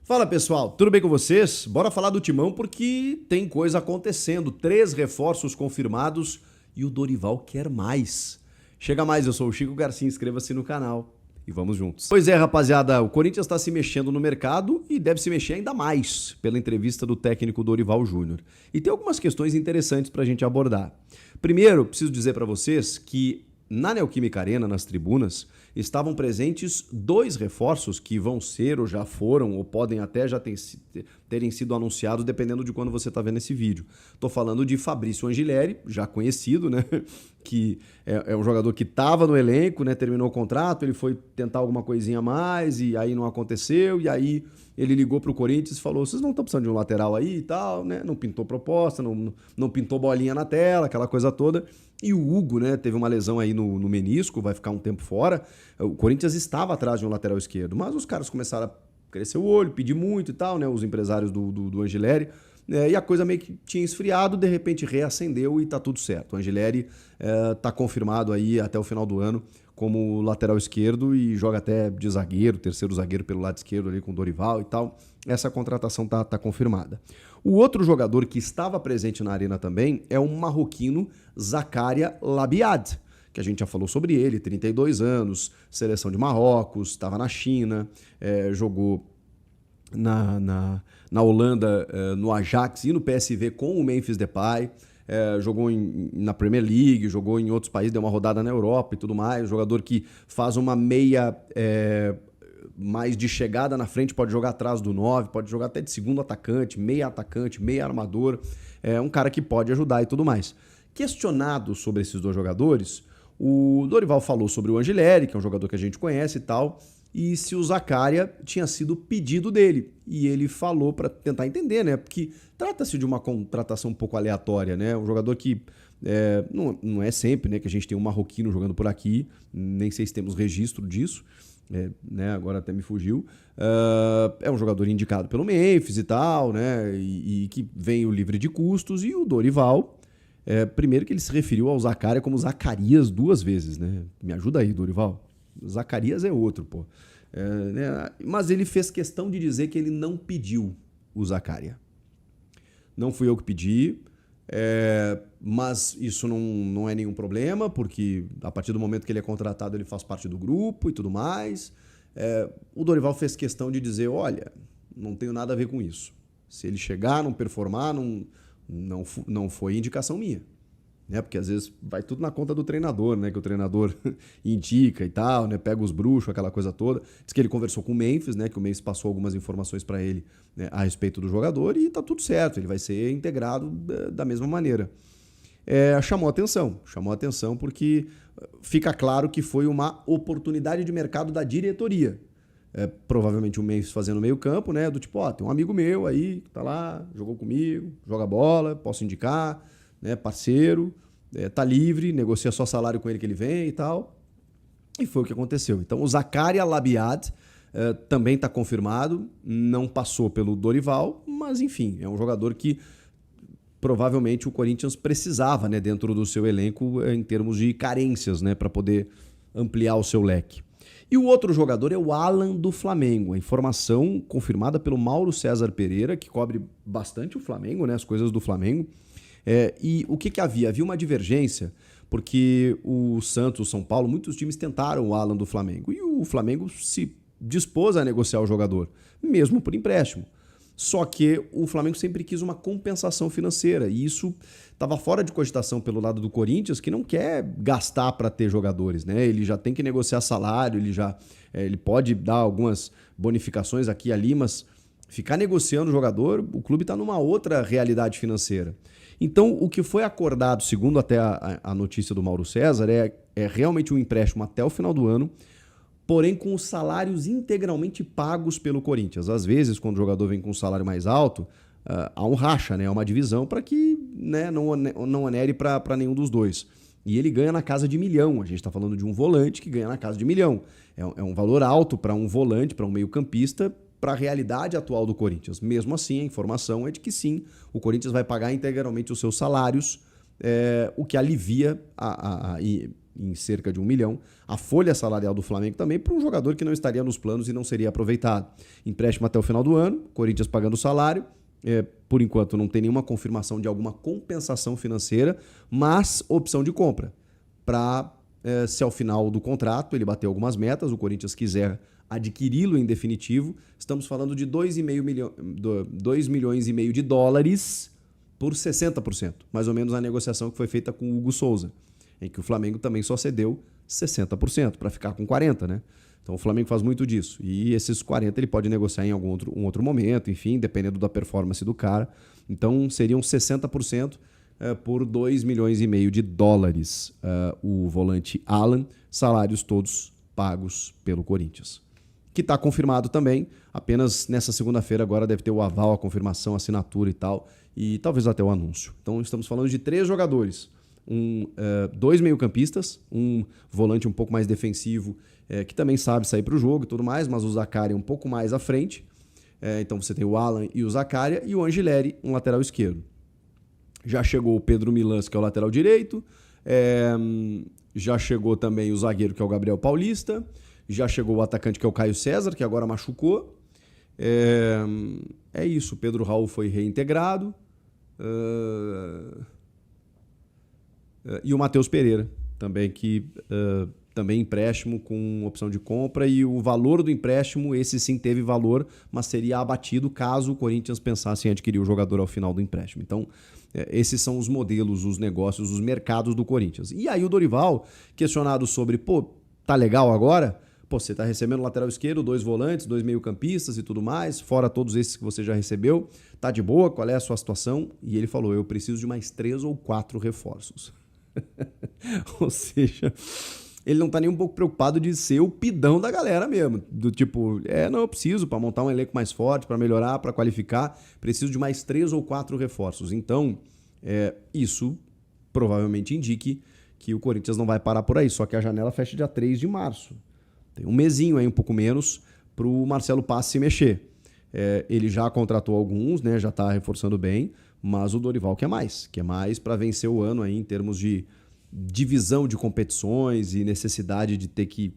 Fala pessoal, tudo bem com vocês? Bora falar do Timão porque tem coisa acontecendo. 3 reforços confirmados e o Dorival quer mais. Chega mais, eu sou o Chico Garcia, inscreva-se no canal e vamos juntos. Pois é, rapaziada, o Corinthians está se mexendo no mercado e deve se mexer ainda mais pela entrevista do técnico Dorival Júnior. E tem algumas questões interessantes para a gente abordar. Primeiro, preciso dizer para vocês que na Neoquímica Arena, nas tribunas, estavam presentes 2 reforços que vão ser ou já foram ou podem até já terem sido anunciados dependendo de quando você está vendo esse vídeo. Estou falando de Fabrício Angileri, já conhecido, né? Que é um jogador que estava no elenco, né? Terminou o contrato, ele foi tentar alguma coisinha a mais e aí não aconteceu, e aí ele ligou para o Corinthians e falou: vocês não estão precisando de um lateral aí e tal, né? Não pintou proposta, não pintou bolinha na tela, aquela coisa toda. E o Hugo, né, teve uma lesão aí no menisco, vai ficar um tempo fora. O Corinthians estava atrás de um lateral esquerdo, mas os caras começaram a crescer o olho, pedir muito e tal, né, os empresários do Angileri, e a coisa meio que tinha esfriado, de repente reacendeu e tá tudo certo. O Angileri tá confirmado aí até o final do ano como lateral esquerdo e joga até de zagueiro, terceiro zagueiro pelo lado esquerdo ali com o Dorival e tal. Essa contratação tá confirmada. O outro jogador que estava presente na arena também é o marroquino Zakaria Labiad, que a gente já falou sobre ele, 32 anos, seleção de Marrocos, estava na China, jogou na Holanda, no Ajax e no PSV com o Memphis Depay, jogou na Premier League, jogou em outros países, deu uma rodada na Europa e tudo mais, jogador que faz uma meia mais de chegada na frente, pode jogar atrás do 9, pode jogar até de segundo atacante, meia armador, é um cara que pode ajudar e tudo mais. Questionado sobre esses 2 jogadores, o Dorival falou sobre o Angileri, que é um jogador que a gente conhece e tal, e se o Zakaria tinha sido pedido dele. E ele falou para tentar entender, né? Porque trata-se de uma contratação um pouco aleatória, né? Um jogador que não é sempre, né, que a gente tem um marroquino jogando por aqui, nem sei se temos registro disso. Né, agora até me fugiu. É um jogador indicado pelo Memphis e tal, né? E que veio livre de custos. E o Dorival, primeiro que ele se referiu ao Zakaria como Zacarias 2 vezes, né? Me ajuda aí, Dorival. Zacarias é outro, pô. Né? Mas ele fez questão de dizer que ele não pediu o Zakaria. Não fui eu que pedi. Mas isso não é nenhum problema, porque a partir do momento que ele é contratado, ele faz parte do grupo e tudo mais. O Dorival fez questão de dizer: olha, não tenho nada a ver com isso. Se ele chegar, não performar, não foi indicação minha. Né? Porque às vezes vai tudo na conta do treinador, né? Que o treinador indica e tal, né? Pega os bruxos, aquela coisa toda. Diz que ele conversou com o Memphis, né? Que o Memphis passou algumas informações para ele, né, a respeito do jogador e tá tudo certo, ele vai ser integrado da mesma maneira. Chamou atenção porque fica claro que foi uma oportunidade de mercado da diretoria. Provavelmente o Memphis fazendo meio campo, né? Do tipo, tem um amigo meu aí que tá lá, jogou comigo, joga bola, posso indicar, né, parceiro, tá livre, negocia só salário com ele que ele vem e tal. E foi o que aconteceu. Então o Zakaria Labiad também está confirmado, não passou pelo Dorival, mas enfim, é um jogador que provavelmente o Corinthians precisava, né, dentro do seu elenco em termos de carências, né, para poder ampliar o seu leque. E o outro jogador é o Alan do Flamengo, a informação confirmada pelo Mauro César Pereira, que cobre bastante o Flamengo, né, as coisas do Flamengo. E o que havia? Havia uma divergência, porque o Santos, o São Paulo, muitos times tentaram o Alan do Flamengo. E o Flamengo se dispôs a negociar o jogador, mesmo por empréstimo. Só que o Flamengo sempre quis uma compensação financeira. E isso estava fora de cogitação pelo lado do Corinthians, que não quer gastar para ter jogadores, né? Ele já tem que negociar salário, ele pode dar algumas bonificações aqui e ali, mas ficar negociando o jogador, o clube está numa outra realidade financeira. Então, o que foi acordado, segundo até a notícia do Mauro César, é realmente um empréstimo até o final do ano, porém com os salários integralmente pagos pelo Corinthians. Às vezes, quando o jogador vem com um salário mais alto, há um racha, né? Há uma divisão para que, né, não onere para nenhum dos dois. E ele ganha na casa de R$ 1 milhão. A gente está falando de um volante que ganha na casa de R$ 1 milhão. É um valor alto para um volante, para um meio-campista, para a realidade atual do Corinthians. Mesmo assim, a informação é de que sim, o Corinthians vai pagar integralmente os seus salários, o que alivia em cerca de 1 milhão. A folha salarial do Flamengo também para um jogador que não estaria nos planos e não seria aproveitado. Empréstimo até o final do ano, Corinthians pagando o salário. Por enquanto não tem nenhuma confirmação de alguma compensação financeira, mas opção de compra para se ao final do contrato ele bater algumas metas, o Corinthians quiser adquiri-lo em definitivo, estamos falando de 2 milhões e meio de dólares por 60%, mais ou menos a negociação que foi feita com o Hugo Souza, em que o Flamengo também só cedeu 60% para ficar com 40%, né? Então o Flamengo faz muito disso. E esses 40% ele pode negociar em algum outro momento, enfim, dependendo da performance do cara. Então seriam 60% por 2 milhões e meio de dólares o volante Alan, salários todos pagos pelo Corinthians. Que está confirmado também, apenas nessa segunda-feira agora deve ter o aval, a confirmação, a assinatura e tal, e talvez até o anúncio. Então estamos falando de 3 jogadores, 2 meio-campistas, um volante um pouco mais defensivo, que também sabe sair para o jogo e tudo mais, mas o Zaccaria um pouco mais à frente. Então você tem o Alan e o Zaccaria, e o Angileri, um lateral esquerdo. Já chegou o Pedro Milans, que é o lateral direito, já chegou também o zagueiro, que é o Gabriel Paulista, já chegou o atacante, que é o Caio César, que agora machucou. É isso, o Pedro Raul foi reintegrado. E o Matheus Pereira, também, que também empréstimo com opção de compra, e o valor do empréstimo, esse sim teve valor, mas seria abatido caso o Corinthians pensasse em adquirir o jogador ao final do empréstimo. Então, esses são os modelos, os negócios, os mercados do Corinthians. E aí o Dorival, questionado sobre, tá legal agora? Você tá recebendo lateral esquerdo, 2 volantes, 2 meio-campistas e tudo mais, fora todos esses que você já recebeu, tá de boa? Qual é a sua situação? E ele falou, eu preciso de mais 3 ou 4 reforços. Ou seja, ele não tá nem um pouco preocupado de ser o pidão da galera mesmo. Do tipo, não, eu preciso para montar um elenco mais forte, para melhorar, para qualificar, preciso de mais 3 ou 4 reforços. Então, isso provavelmente indique que o Corinthians não vai parar por aí, só que a janela fecha dia 3 de março. Tem um mesinho aí, um pouco menos, para o Marcelo Paz se mexer. Ele já contratou alguns, né, já está reforçando bem, mas o Dorival quer mais para vencer o ano aí em termos de divisão de competições e necessidade de ter que,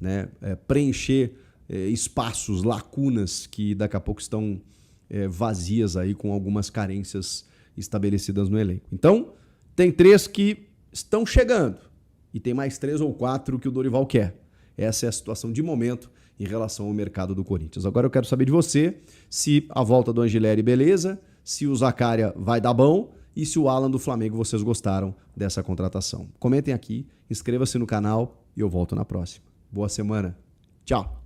né, preencher espaços, lacunas que daqui a pouco estão vazias aí com algumas carências estabelecidas no elenco. Então, tem 3 que estão chegando e tem mais 3 ou 4 que o Dorival quer. Essa é a situação de momento em relação ao mercado do Corinthians. Agora eu quero saber de você se a volta do Angileri, beleza, se o Zaccaria vai dar bom e se o Alan do Flamengo vocês gostaram dessa contratação. Comentem aqui, inscreva-se no canal e eu volto na próxima. Boa semana. Tchau.